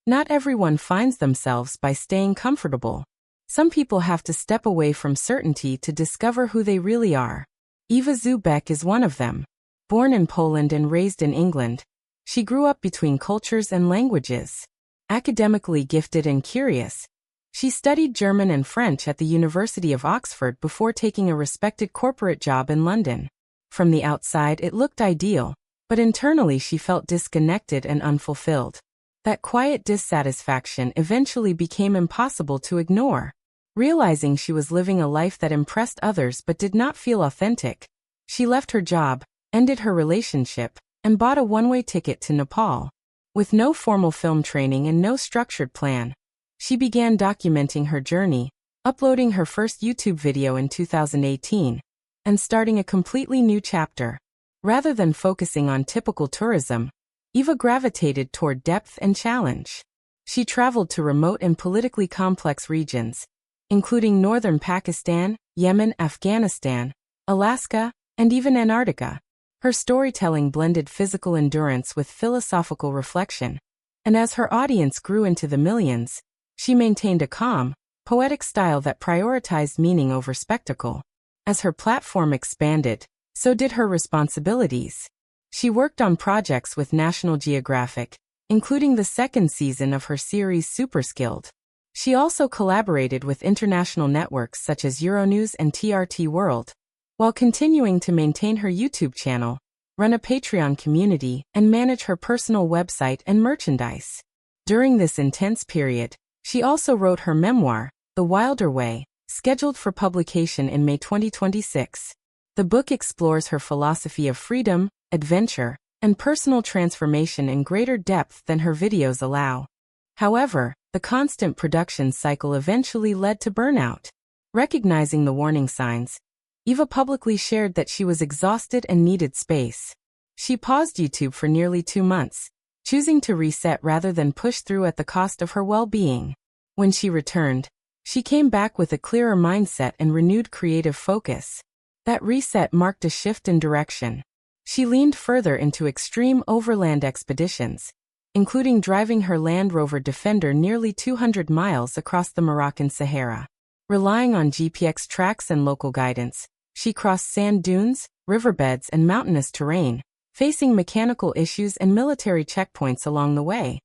Not everyone finds themselves by staying comfortable. Some people have to step away from certainty to discover who they really are. Eva Zu Beck is one of them. Born in Poland and raised in England, she grew up between cultures and languages. Academically gifted and curious, she studied German and French at the University of Oxford before taking a respected corporate job in London. From the outside it looked ideal, but internally she felt disconnected and unfulfilled. That quiet dissatisfaction eventually became impossible to ignore. Realizing she was living a life that impressed others but did not feel authentic, she left her job, ended her relationship, and bought a one-way ticket to Nepal. With no formal film training and no structured plan, she began documenting her journey, uploading her first YouTube video in 2018, and starting a completely new chapter. Rather than focusing on typical tourism, Eva gravitated toward depth and challenge. She traveled to remote and politically complex regions, including northern Pakistan, Yemen, Afghanistan, Alaska, and even Antarctica. Her storytelling blended physical endurance with philosophical reflection, and as her audience grew into the millions, she maintained a calm, poetic style that prioritized meaning over spectacle. As her platform expanded, so did her responsibilities. She worked on projects with National Geographic, including the second season of her series Superskilled. She also collaborated with international networks such as Euronews and TRT World, while continuing to maintain her YouTube channel, run a Patreon community, and manage her personal website and merchandise. During this intense period, she also wrote her memoir, The Wilder Way, scheduled for publication in May 2026. The book explores her philosophy of freedom, adventure, and personal transformation in greater depth than her videos allow. However, the constant production cycle eventually led to burnout. Recognizing the warning signs, Eva publicly shared that she was exhausted and needed space. She paused YouTube for nearly 2 months, choosing to reset rather than push through at the cost of her well-being. When she returned, she came back with a clearer mindset and renewed creative focus. That reset marked a shift in direction. She leaned further into extreme overland expeditions, including driving her Land Rover Defender nearly 200 miles across the Moroccan Sahara. Relying on GPX tracks and local guidance, she crossed sand dunes, riverbeds, and mountainous terrain, facing mechanical issues and military checkpoints along the way,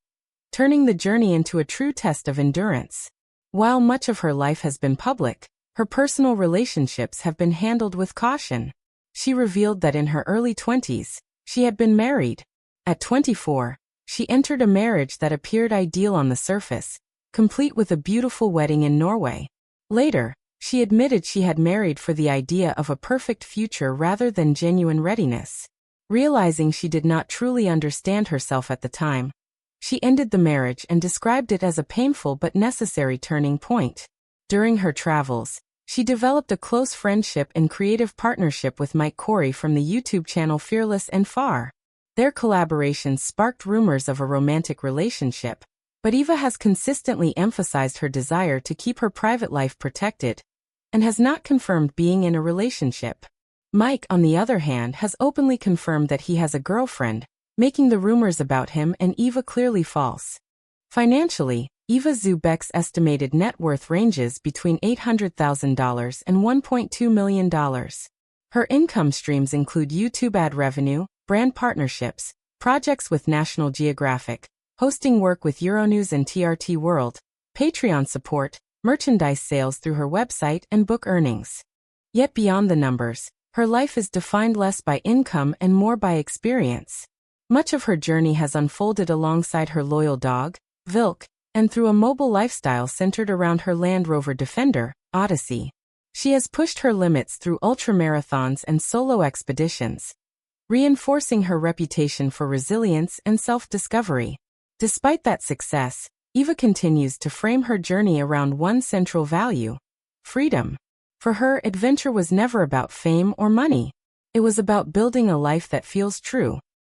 turning the journey into a true test of endurance. While much of her life has been public, her personal relationships have been handled with caution. She revealed that in her early 20s, she had been married. At 24, she entered a marriage that appeared ideal on the surface, complete with a beautiful wedding in Norway. Later, she admitted she had married for the idea of a perfect future rather than genuine readiness. Realizing she did not truly understand herself at the time, she ended the marriage and described it as a painful but necessary turning point. During her travels, she developed a close friendship and creative partnership with Mike Corey from the YouTube channel Fearless and Far. Their collaborations sparked rumors of a romantic relationship, but Eva has consistently emphasized her desire to keep her private life protected, and has not confirmed being in a relationship. Mike, on the other hand, has openly confirmed that he has a girlfriend, making the rumors about him and Eva clearly false. Financially, Eva Zu Beck's estimated net worth ranges between $800,000 and $1.2 million. Her income streams include YouTube ad revenue, brand partnerships, projects with National Geographic, hosting work with Euronews and TRT World, Patreon support, merchandise sales through her website, and book earnings. Yet beyond the numbers, her life is defined less by income and more by experience. Much of her journey has unfolded alongside her loyal dog, Vilk, and through a mobile lifestyle centered around her Land Rover Defender, Odyssey. She has pushed her limits through ultramarathons and solo expeditions, reinforcing her reputation for resilience and self-discovery. Despite that success, Eva continues to frame her journey around one central value: freedom. For her, adventure was never about fame or money. It was about building a life that feels true.